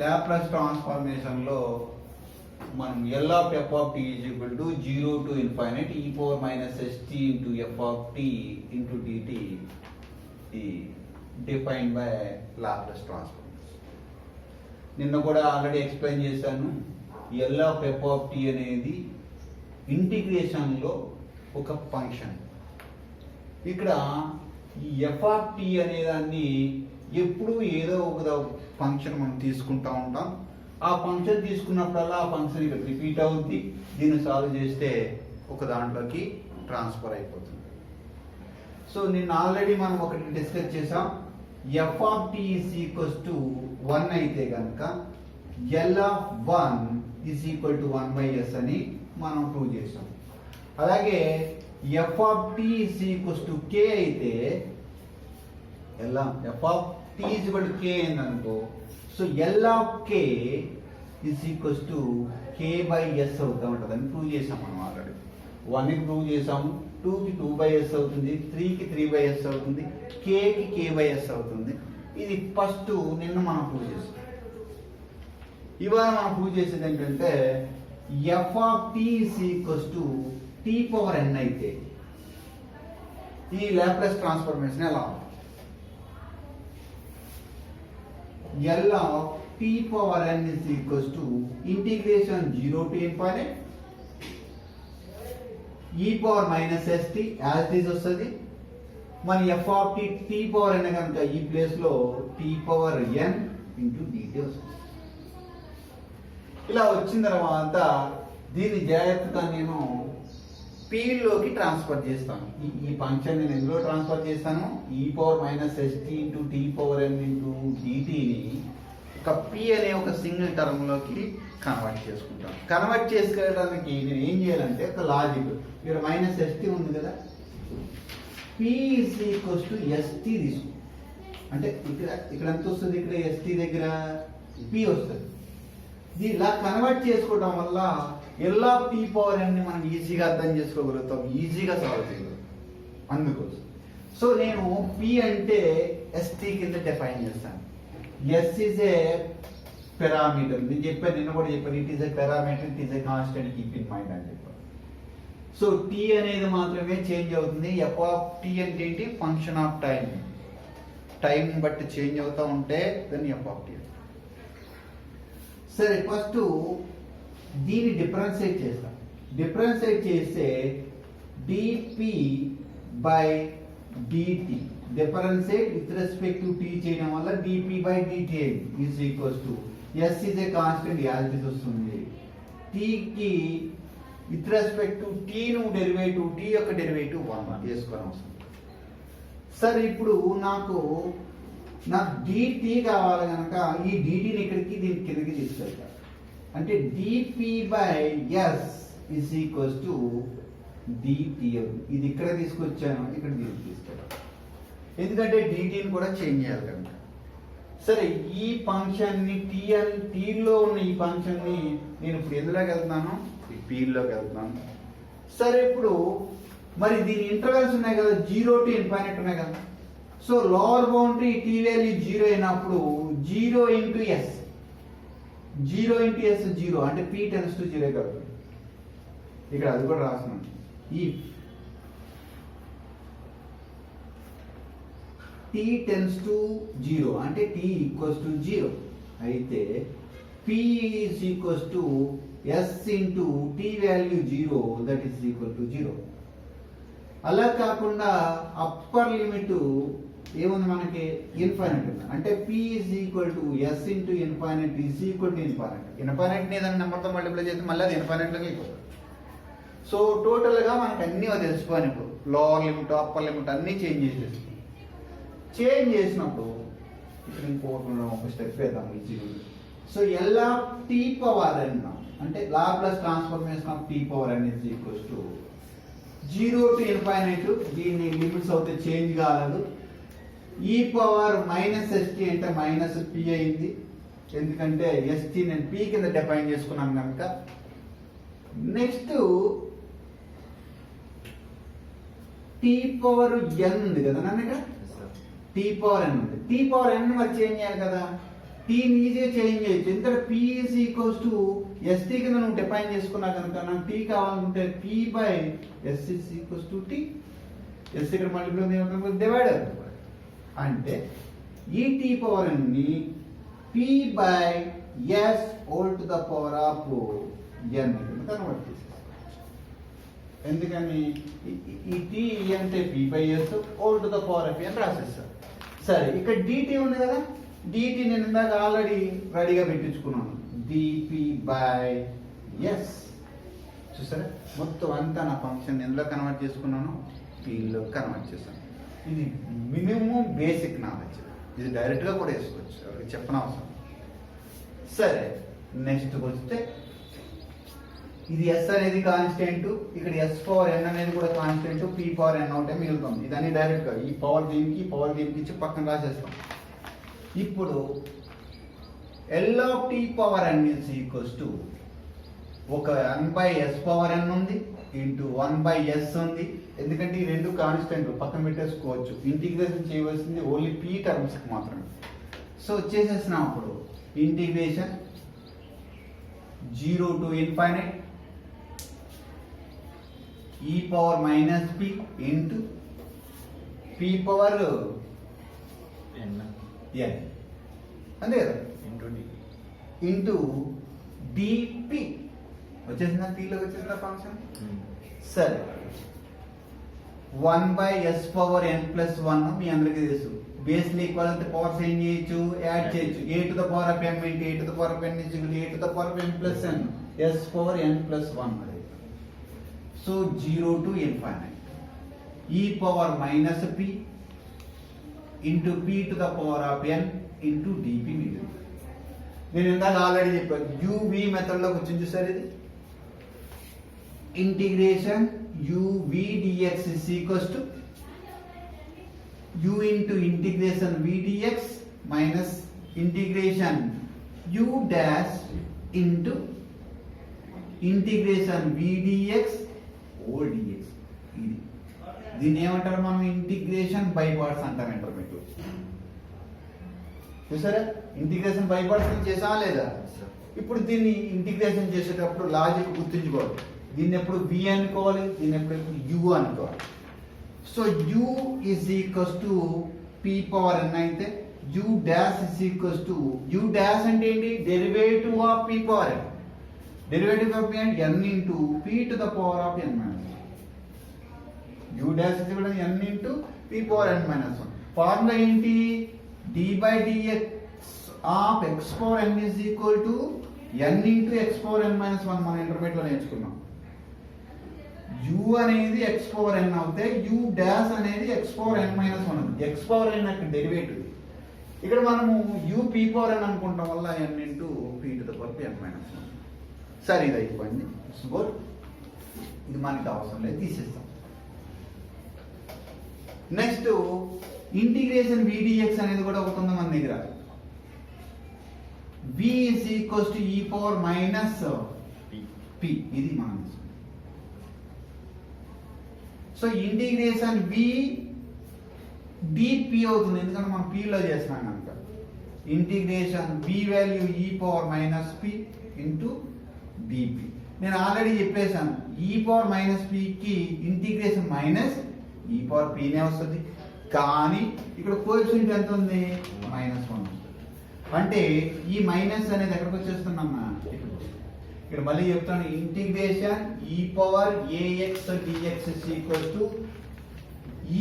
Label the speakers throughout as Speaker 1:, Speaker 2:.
Speaker 1: Laplace ట్రాన్స్ఫార్మేషన్లో మనం L of f of t is equal to 0 to infinite e power minus st into f of t into dt defined by Laplace transformation. నిన్న కూడా already explain చేశాను. L of f of t అనేది ఇంటిగ్రేషన్లో ఒక function. ఇక్కడ ఈ f of t అనే దాన్ని ఎప్పుడు ఏదో ఒక ఫంక్షన్ మనం తీసుకుంటా ఉంటాం. ఆ ఫంక్షన్ తీసుకున్నప్పుడల్లా ఆ ఫంక్షన్ ఇక్కడ రిపీట్ అవుద్ది. దీన్ని సాల్వ్ చేస్తే ఒక దాంట్లోకి ట్రాన్స్ఫర్ అయిపోతుంది. సో నిన్న ఆల్రెడీ మనం ఒకటి డిస్కస్ చేసాం. F of T is equals to 1 అయితే కనుక L of 1 is equal to 1/s అని మనం ప్రూవ్ చేసాం. అలాగే F of T is equals to K అయితే F of T is equal to K అయిందనుకో, so L of K is equals to k/s అవుతా ఉంటుంది అని ప్రూవ్ చేసాం మనం ఆల్రెడీ. 1కి ప్రూవ్ చేసాము, 2కి 2/s అవుతుంది, 3కి 3/s అవుతుంది, kకి k/s అవుతుంది. ఇది ఫస్ట్ నిన్న మనం ప్రూవ్ చేసాం. ఇవాళ మనం ప్రూవ్ చేసేది ఏంటంటే F of T is equals to t⁻n అయితే ఈ లాప్లాస్ ట్రాన్స్ఫర్మేషన్ ఎలా ఉంటుంది? L of t⁻n is equals to integration 0 to infinite e power minus st as it is వస్తుంది. మన f of t⁻n కనుక ఈ ప్లేస్ లో t⁻n into dt వస్తుంది. ఇలా వచ్చిన తర్వాత దీన్ని జాగ్రత్తగా నేను లోకి ట్రాన్స్ఫర్ చేస్తాను. ఈ ఫంక్షన్ నేను ఎందులో ట్రాన్స్ఫర్ చేస్తాను? e power minus st into t⁻n into dt ని ఒక p అనే ఒక సింగిల్ టర్మ్ లోకి కన్వర్ట్ చేసుకుంటాను. కన్వర్ట్ చేసుకోవడానికి నేను ఏం చేయాలంటే ఒక లాజిక్, ఇక్కడ మైనస్ st ఉంది కదా, p is equals to st తీసుకు, అంటే ఇక్కడ ఎంత వస్తుంది? ఇక్కడ st దగ్గర p వస్తుంది. ఇలా కన్వర్ట్ చేసుకోవడం వల్ల L of t⁻n ని మనం ఈజీగా అర్థం చేసుకోగలుగుతాం, ఈజీగా సాల్వ్ చేయగలుగుతాం. అందుకోసం సో నేను p అంటే st కింద డిఫైన్ చేస్తాను. s is a parameter. నేను చెప్పాను, నిన్న కూడా చెప్పాను, it is a parameter, it is a constant, keep in mind అని చెప్పాను. సో t అనేది మాత్రమే చేంజ్ అవుతుంది. f of t అంటే ఏంటి? Function of time. టైం బట్టి చేంజ్ అవుతూ ఉంటే దాన్ని f of t. సరే, ఫస్ట్ దీన్ని డిఫరెన్షియేట్ చేస్తాం. డిఫరెన్షియేట్ చేస్తే dp/dt differentiate with respect to t చేయడం వల్ల dp/dt is equals to s is a constant as it వస్తుంది. t కి విత్ రెస్పెక్ట్ టు t ను డెరివేటివ్, t యొక్క డెరివేటివ్ 1 చేసుకోవడం అవసరం. సరే, ఇప్పుడు నాకు dt కావాలి కనుక ఈ dt ని ఇక్కడికి దీని కిందకి తీసుకెళ్తాను. అంటే dp/s is equals to dt. ఇది ఇక్కడ తీసుకొచ్చాను, ఇక్కడ దీనికి తీసుకెళ్ళాను, ఎందుకంటే dt ని కూడా చేంజ్ చేయాలి కనుక. సరే, ఈ ఫంక్షన్ ని t లో ఉన్న ఈ ఫంక్షన్ ని నేను ఇప్పుడు ఎందులోకి వెళ్తున్నాను? p లోకి వెళ్తున్నాను. సరే, ఇప్పుడు మరి దీని ఇంటర్వెల్స్ ఉన్నాయి కదా, 0 to infinite ఉన్నాయి కదా. So lower boundary t value 0 అయినప్పుడు 0 into s 0 అంటే p tends to 0 కలుగుతుంది. ఇక్కడ అది కూడా రాస్తున్నాను. ఈ t tends to 0 అంటే t ఈక్వల్స్ టు 0 అయితే p is equals to s into t value 0 that is equal to 0. అలా కాకుండా అప్పర్ లిమిట్ ఏముంది మనకి? ఇన్ఫైనైట్ ఉంది. అంటే p is equal to s into infinite is equal to infinite. Infinite ఏదైనా నెంబర్తో మల్టిప్లై చేస్తే మళ్ళీ అది ఇన్ఫైనైట్లోకి వెళ్ళిపోతుంది. సో టోటల్గా మనకి అన్నీ తెలిసిపోయాను. ఇప్పుడు లోవర్ లిమిట్, అప్పర్ లిమిట్ అన్నీ చేంజ్ చేసేసి చేంజ్ చేసినప్పుడు ఇక్కడ ఇంకోటి ఒక స్టెప్ వేద్దాం ఈజీగా. సో L of t⁻n అంటే Laplace transformation of t⁻n is equals to 0 to infinite. దీన్ని లిమిట్స్ అవుతే చేంజ్ కాలేదు. e పవర్ మైనస్ st అంటే మైనస్ p అయింది, ఎందుకంటే st నేను p కింద డిఫైన్ చేసుకున్నాను కనుక. నెక్స్ట్ t⁻n ఉంది కదా నన్ను, ఇక్కడ t⁻n ఉంది. t⁻n మరి చేంజ్ చేయాలి కదా, టీని ఈజీగా చేంజ్ చేయొచ్చు. ఎందుకంటే P is equals to ST కింద నువ్వు డిఫైన్ చేసుకున్నా కనుక నాకు టీ కావాలనుకుంటే P by S is equals to T. S ఇక్కడ మల్టిప్లై డివైడర్ అంటే ఈ టీ పవర్ ని P by S whole to the power of N convert చేసేస్తాం. ఎందుకని ఈ టీ అంటే P by S whole to the power of N రాసేస్తాం. సరే ఇక్కడ డిటి ఉంది కదా, డిటి నేను ఇందాక ఆల్రెడీ రెడీగా పెట్టించుకున్నాను. డిపి బై ఎస్ చూసారా, మొత్తం అంతా నా ఫంక్షన్ ఎందులో కన్వర్ట్ చేసుకున్నాను, పీలో కన్వర్ట్ చేశాను. ఇది మినిమం బేసిక్ నాలెడ్జ్. ఇది డైరెక్ట్గా కూడా వేసుకోవచ్చు, ఎవరికి చెప్పనవసరం. సరే నెక్స్ట్ వస్తే ఇది ఎస్ అనేది కాన్స్టెంట్, ఇక్కడ ఎస్ పవర్ ఎన్ అనేది కూడా కాన్స్టెంట్, పీ పవర్ ఎన్ ఒకటే మిగులుతుంది. ఇదని డైరెక్ట్గా ఈ పవర్ దీనికి ఇచ్చి పక్కన రాసేస్తాం. ఇప్పుడు L of T power N is equals to ఒక 1/s పవర్ ఎన్ ఉంది ఇంటూ 1/s ఉంది. ఎందుకంటే ఈ రెండు కాన్స్టెంట్ పక్కన పెట్టేసుకోవచ్చు. ఇంటిగ్రేషన్ చేయవలసింది ఓన్లీ పీ టర్మ్స్కి మాత్రమే. సో చేసేసినాం. అప్పుడు integration 0 to infinite e power minus p into p power n అంతే కదా, ఇంటూ dp వచ్చేసిందా, pలోకి వచ్చేసిందా ఫంక్షన్. సరే 1/s పవర్ n ప్లస్ 1 మీ అందరికీ తెలుసు. బేస్లీ ఈక్వల్ అంటే పవర్స్ ఏం చేయొచ్చు, యాడ్ చేయొచ్చు. a to the power of m into a to the power of n is equal to a to the power of m plus n, s power n plus 1. So 0 to infinite e power minus p into p to the power of n into dp మిగిలింది. నేను ఇందాక already చెప్పాను, uv మెథడ్లోకి వచ్చింది చూసారు. ఇది integration uv dx is equals to u into integration v dx minus integration u dash into integration v dx o dx. ఇది దీన్ని ఏమంటారు మనం, ఇంటిగ్రేషన్ బై పార్ట్స్ అంటారు ఇంటర్మీడియట్. చూసారా, ఇంటిగ్రేషన్ బై పార్ట్స్ చేసామా లేదా. ఇప్పుడు దీన్ని ఇంటిగ్రేషన్ చేసేటప్పుడు లాజిక్ గుర్తుంచుకోవాలి. దీన్ని ఎప్పుడు v అనుకోవాలి, దీన్ని ఎప్పుడు u అనుకోవాలి. So u is equals to p power n అయితే u dash is equals to u dash అంటే ఏంటి, derivative of p power n. Derivative of n into p to the power of n minus 1. u dash is equal to n into p power n minus 1. Formula ఏంటి, d by dx of x power n is equal to n into x power n minus 1. మనం intermediate లో నేర్చుకున్నాం. u అనేది x power n అవుతే u dash అనేది x power n minus 1 ఉంది. x power n అక్కడ derivative. ఇక్కడ మనము u p పవర్ n అనుకుంటాం వల్ల n into p to the power n minus 1. సరే ఇది అయిపోయింది. గుడ్, ఇది మనకి అవసరం లేదు, తీసేస్తాం. నెక్స్ట్ ఇంటిగ్రేషన్ v dx అనేది కూడా ఒకటి ఉంది మన దగ్గర. v is equals to e power minus p. ఇది మనం సో ఇంటిగ్రేషన్ v dp అవుతుంది, ఎందుకంటే మనం p లో చేస్తున్నాం కనుక. Integration v value e power minus p into dp. నేను ఆల్రెడీ చెప్పేశాను, e పవర్ మైనస్ p కి integration minus e power p నే వస్తుంది. కానీ ఇక్కడ కోఎఫిషియంట్ ఎంత ఉంది, -1 వస్తుంది. అంటే ఈ మైనస్ అనేది ఎక్కడికి వచ్చేస్తుందమ్మా, ఇక్కడ మళ్ళీ చెప్తాను. Integration e power ax dx is equal to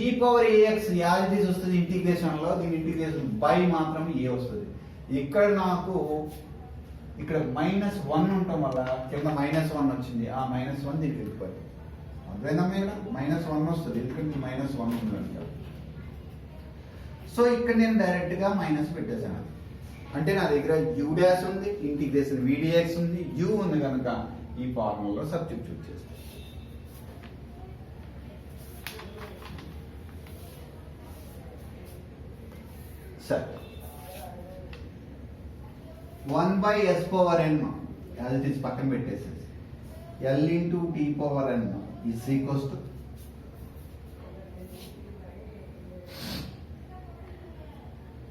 Speaker 1: e power ax as it వస్తుంది ఇంటిగ్రేషన్ లో. దీని ఇంటిగ్రేషన్ బై మాత్రం a వస్తుంది. ఇక్కడ నాకు ఇక్కడ -1 ఉండటం వల్ల కింద -1 వచ్చింది. ఆ -1 దీనికి వెళ్ళిపోయింది. అర్థమైందమ్మా, ఇక్కడ -1 వస్తుంది ఎందుకంటే -1 ఉందంట. సో ఇక్కడ నేను డైరెక్ట్ గా మైనస్ పెట్టేశాను. అంటే నా దగ్గర u డాష్ ఉంది, ఇంటిగ్రేషన్ v dx ఉంది, u ఉంది కనుక ఈ ఫార్ములాలో సబ్స్టిట్యూట్ చేస్తాను. సరే 1/s power n as it is పక్కన పెట్టేసేసి l into t power n is equals to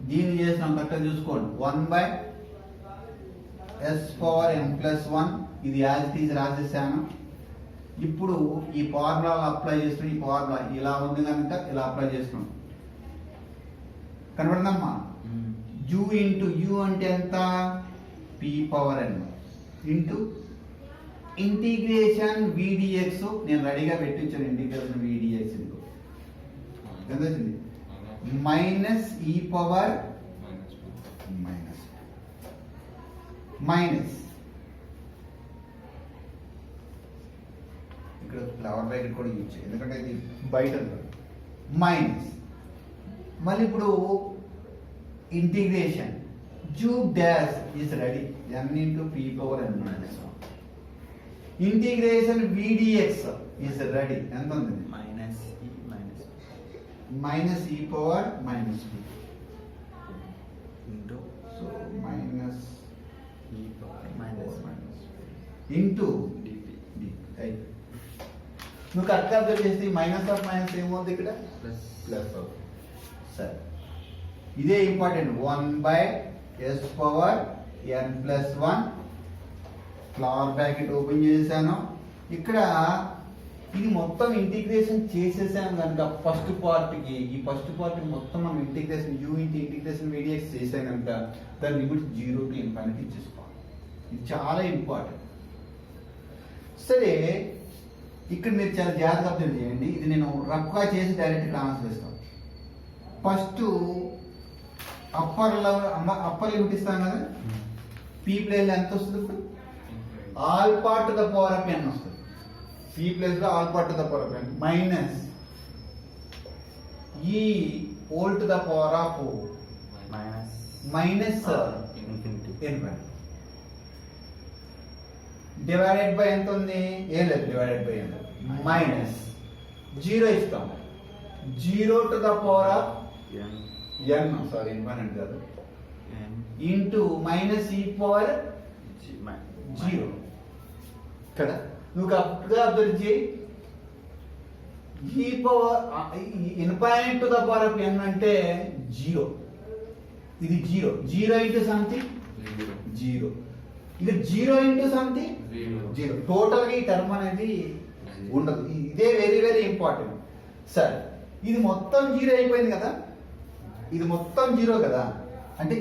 Speaker 1: దీన్ని చేసినాం కరెక్ట్గా చూసుకోండి. 1/s ఎస్ పవర్ ఎన్ ప్లస్ 1 ఇది యాజ్ ఇట్ ఈజ్ రాసేసాను. ఇప్పుడు ఈ ఫార్ములా అప్లై చేస్తున్నాం. ఈ ఫార్ములా ఇలా ఉంది కనుక ఇలా అప్లై చేస్తున్నాం. కనబడిందమ్మా? యు ఇంటూ యు అంటే ఎంత? P power N into integration v dx. నేను రెడీగా పెట్టించాను ఇంటిగ్రేషన్ విడిఎక్స్. ఎంత వచ్చింది? మైనస్ ఈ పవర్ మైనస్ ఇక్కడ ఫ్లవర్ బ్రాకెట్ కూడా యూజ్ చేయాలి ఎందుకంటే ఇది బయట మైనస్. మళ్ళీ ఇప్పుడు ఇంటిగ్రేషన్ జూ dash is ready N into P power N minus 1. Integration v dx is ready. ఎంత ఉంది? Minus e power minus B
Speaker 2: into
Speaker 1: so minus
Speaker 2: e power minus
Speaker 1: into
Speaker 2: dp
Speaker 1: నువ్వు కరెక్ట్గా అబ్జర్వ్ చేస్తే మైనస్ ఆఫ్ మైనస్ ఏమవుతుంది ఇక్కడ?
Speaker 2: Plus
Speaker 1: plus అవుతుంది. సరే, ఇదే important. 1/s power n plus 1 flower bracket open చేశాను. ఇక్కడ ఇది మొత్తం ఇంటిగ్రేషన్ చేసేసాం కనుక ఫస్ట్ పార్ట్కి ఈ ఫస్ట్ పార్ట్ మొత్తం మనం ఇంటిగ్రేషన్ యూ ఇంటి ఇంటిగ్రేషన్ విడిఎక్స్ చేసాం కనుక దాని లిమిట్ 0 to ఇన్ఫినిటీ ఇచ్చేసుకోవాలి. ఇది చాలా ఇంపార్టెంట్. సరే, ఇక్కడ మీరు చాలా జాగ్రత్తగా అర్థం చేయండి. ఇది నేను రఫ్గా చేసి డైరెక్ట్ ట్రాన్స్ఫర్ చేస్తాను. ఫస్ట్ అప్పర్ లిమిట్ ఇస్తాను కదా. పీ ప్లేస్ ఎంత వస్తుంది? ఇప్పుడు alpha to the power of n వస్తుంది. పీ ప్లేస్ లో alpha to the power of n minus e whole to the power of minus
Speaker 2: infinity
Speaker 1: divided by ఎంత ఉంది? ఏం లేదు, డివైడెడ్ బై ఎంత? మైనస్ 0 ఇస్తాం. 0 to the power of n sorry infinite కాదు into minus e power 0 కదా. నువ్వు కరెక్ట్గా అబ్జర్వ్ చేయి. ఈ power infinite to the power of n అంటే 0. ఇది 0 ఇంటూ సంథింగ్ 0. ఇది 0 ఇంటూ సంథింగ్ 0. టోటల్ గా ఈ టర్మ్ అనేది ఉండదు. ఇదే వెరీ వెరీ ఇంపార్టెంట్. సరే, ఇది మొత్తం 0 అయిపోయింది కదా. ఇది మొత్తం 0 కదా. అంటే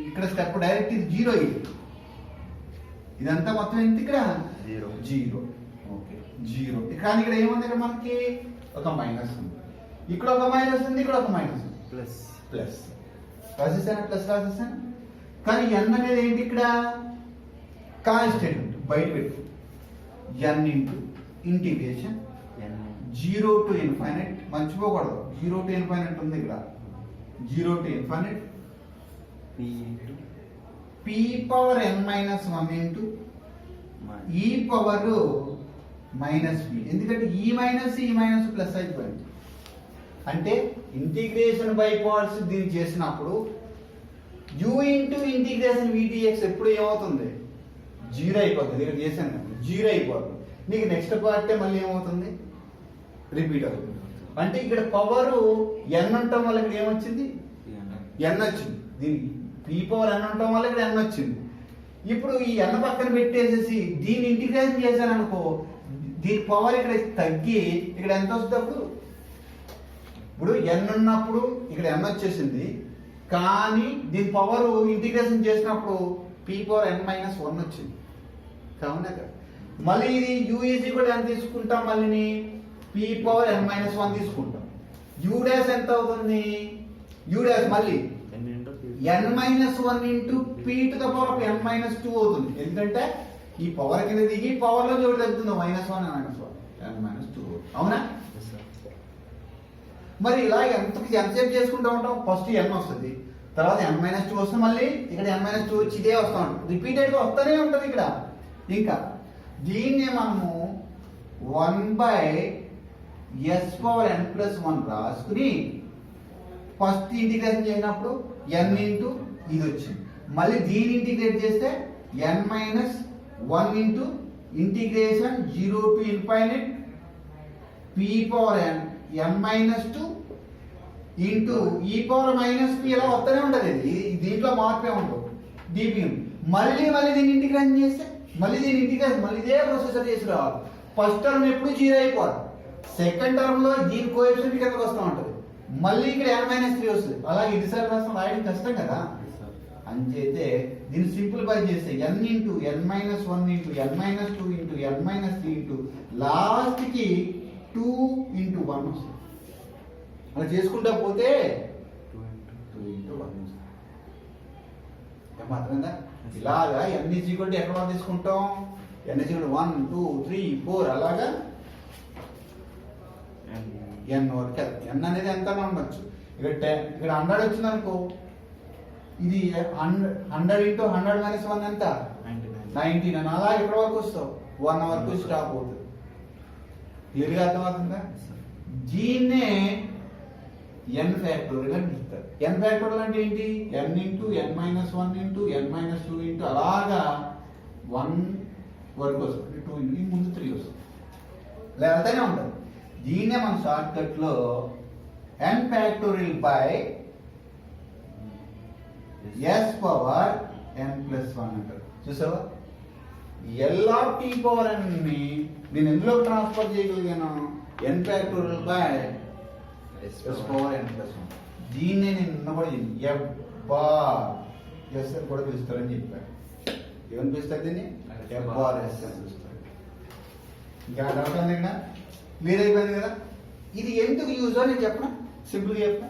Speaker 1: ఇక్కడ స్టెప్ డైరెక్ట్ ఇది 0. ఇదంతా మొత్తం ఎంత? ఇక్కడ 0. ఓకే, 0. కానీ ఇక్కడ ఏముంది? ఇక్కడ మనకి ఒక మైనస్ ఉంది, ఇక్కడ ఒక మైనస్ ఉంది, ఇక్కడ ఒక మైనస్ ఉంది. ప్లస్ రాసేసాను, ప్లస్ రాసేసాను. కానీ n అనేది ఏంటి? ఇక్కడ కాన్స్టెంట్ బయట పెట్టు. n into integration 0 to infinite. మర్చిపోకూడదు, 0 to ఇన్ఫైనైట్ ఉంది ఇక్కడ. 0 to infinite p power n minus 1 into e power minus B. ఎందుకంటే ఈ మైనస్ ప్లస్ అయిపోయింది. అంటే ఇంటిగ్రేషన్ బై పార్ట్స్ దీన్ని చేసినప్పుడు u ఇంటూ ఇంటిగ్రేషన్ విడిఎక్స్ ఎప్పుడు ఏమవుతుంది? 0 అయిపోతుంది. ఇక్కడ చేశాను 0 అయిపోతుంది. నీకు నెక్స్ట్ పార్ట్ మళ్ళీ ఏమవుతుంది? రిపీట్ అవుతుంది. అంటే ఇక్కడ పవర్ n ఉండటం వల్ల ఇక్కడ ఏమొచ్చింది? n వచ్చింది. దీనికి p పవర్ n ఉండటం వల్ల ఇక్కడ n వచ్చింది. ఇప్పుడు ఈ n పక్కన పెట్టేసేసి దీన్ని ఇంటిగ్రేషన్ చేశాను అనుకో, దీని పవర్ ఇక్కడ తగ్గి ఇక్కడ ఎంత వస్తుంది? అప్పుడు ఇప్పుడు n ఉన్నప్పుడు ఇక్కడ n వచ్చేసింది, కానీ దీని పవర్ ఇంటిగ్రేషన్ చేసినప్పుడు p పవర్ n మైనస్ 1 వచ్చింది. కావున మళ్ళీ ఇది u ఈజ్ ఈక్వల్ ఎంత తీసుకుంటాం? మళ్ళీ p పవర్ n మైనస్ 1 తీసుకుంటాం. u డాష్ ఎంత అవుతుంది? u డాష్ మళ్ళీ n minus 1 into p to the power of n minus 2 అవుతుంది. ఎందుకంటే ఈ పవర్ కింద దిగి పవర్ లో జోడి తగ్గుతుంది. -1 n మైనస్ 2. అవునా? మరి ఇలా ఎంతసేపు చేసుకుంటూ ఉంటాం? ఫస్ట్ n వస్తుంది, తర్వాత n మైనస్ 2 వస్తుంది, మళ్ళీ ఇక్కడ n మైనస్ 2 వచ్చి ఇదే వస్తూ ఉంటుంది. రిపీటెడ్ గా వస్తూనే ఉంటుంది ఇక్కడ. ఇంకా దీన్నే మనము 1/s పవర్ n ప్లస్ 1 రాసుకుని ఫస్ట్ ఇంటిగ్రేషన్ చేసినప్పుడు n ఇంటూ ఇది వచ్చింది. మళ్ళీ దీన్ని ఇంటిగ్రేట్ చేస్తే n minus 1 into integration 0 to infinite p power n minus 2 into e power minus p ఇలా వస్తూనే ఉంటుంది. దీంట్లో మార్పే ఉండదు. dp మళ్ళీ దీన్ని ఇంటిగ్రేషన్ చేస్తే మళ్ళీ దీన్ని ఇంటిగ్రేషన్ మళ్ళీ ఇదే ప్రొసెసర్ చేసి రావాలి. ఫస్ట్ టర్మ్ ఎప్పుడు 0 అయిపోవాలి, సెకండ్ టర్మ్ లో దీని కోఎఫిషియంట్ కిందకి వస్తూ ఉంటుంది, మళ్ళీ ఇక్కడ n-3 వస్తుంది. అలాగే ఇది సార్ రాష్ట్రం రాయడం కష్టం కదా, అంచేతే దీన్ని సింప్లిఫై చేస్తే n into n-1 into n-2 into n-3 into last కి 2 ఇంటూ 1 వస్తుంది. అలా చేసుకుంటా పోతే 2 ఇంటూ 1 వస్తుంది. ఏమాత్రంగా ఇలాగా n ఈక్వల్ ఎక్కడ వరకు తీసుకుంటాం, n ఈక్వల్ 1 2 3 4 అలాగా n వరకు. n అనేది ఎంత ఉండొచ్చు, ఇక్కడ 100 వచ్చింది అనుకో, ఇది 100 ఇంటూ 100 - 1 ఎంత 99. అలా ఎక్కడ వరకు వస్తావు, 1 వరకు స్టాప్ అవుతుంది. క్లియర్గా అర్థమవుతుందా? దీన్నే n ఫ్యాక్టోరియల్ అని పిలుస్తారు. n ఫ్యాక్టోరియల్ అంటే ఏంటి, n into n-1 into n-2 into అలాగా 1 వరకు వస్తుంది, 2 ఇంటూ ఈ ముందు 3 వస్తుంది, లేకపోతేనే ఉంటుంది. దీన్నే మన షార్ట్ కట్ లో n factorial by s power n+1 అంటారు. చూసావా, l of t power n ని నేను ఎందులో ట్రాన్స్ఫర్ చేయగలిగాను, n factorial by s power n+1. దీన్నే నేను నిన్న కూడా f బార్ s అని కూడా పిలుస్తారని చెప్పాను. ఏమని పిలుస్తారు దీన్ని, f బార్ s అని పిలుస్తారు. ఇంకా డౌట్ ఉంది కదా, క్లియర్ అయిపోయింది కదా. ఇది ఎందుకు యూజ్ అని చెప్పనా, సింపుల్గా చెప్పనా,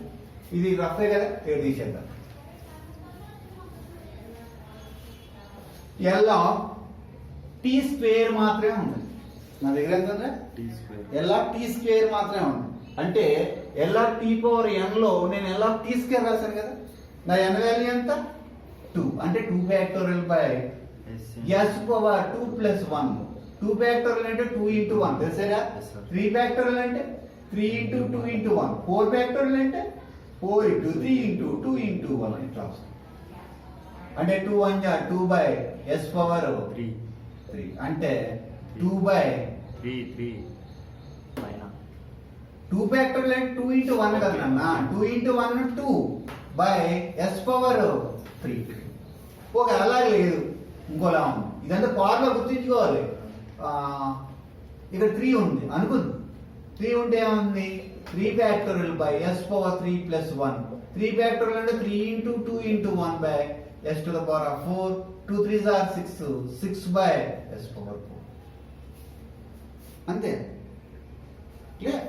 Speaker 1: ఇది రఫే కదా, ఇక్కడ తీసేద్దాం. L ఆఫ్ టీ స్క్వేర్ మాత్రమే ఉంది నా దగ్గర, ఎంత L ఆఫ్ టీ స్క్వేర్ మాత్రమే ఉంది. అంటే L of T power n లో నేను L ఆఫ్ టీ స్క్వేర్ రాశాను కదా, నా n వాల్యూ ఎంత 2, అంటే 2 factorial by s power 2+1. 2 factorial అంటే 2 ఇంటూ 1 తెలుసారా, 3 ఫ్యాక్టోరియల్ అంటే 3 ఇంటూ 2 ఇంటూ 1, 4 ఫ్యాక్టోరియల్ అంటే 4 ఇంటూ 3 ఇంటూ 2 ఇంటూ 1 ఇట్లా వస్తుంది. అంటే 2 1 జా 2 బై s పవర్ 3 అంటే 2 బై
Speaker 2: 3 పైన
Speaker 1: 2 ఫ్యాక్టోరియల్ అంటే 2 ఇంటూ 1 కదా నాన్న, 2 into 1 2 by s power 3. Okay, అలాగే లేదు, ఇంకోలా ఉంది. ఇదంతా ఫార్ములా గుర్తుంచుకోవాలి. ఇక్కడ 3 ఉంది అనుకుంది, 3 ఉంటే ఏముంది, 3 factorial by s power 3+1. 3 factorial అంటే 3 into 2 into 1 by s to the power of 4. 2 3s are 6, 6 by s power 4. అంతే, క్లియర్.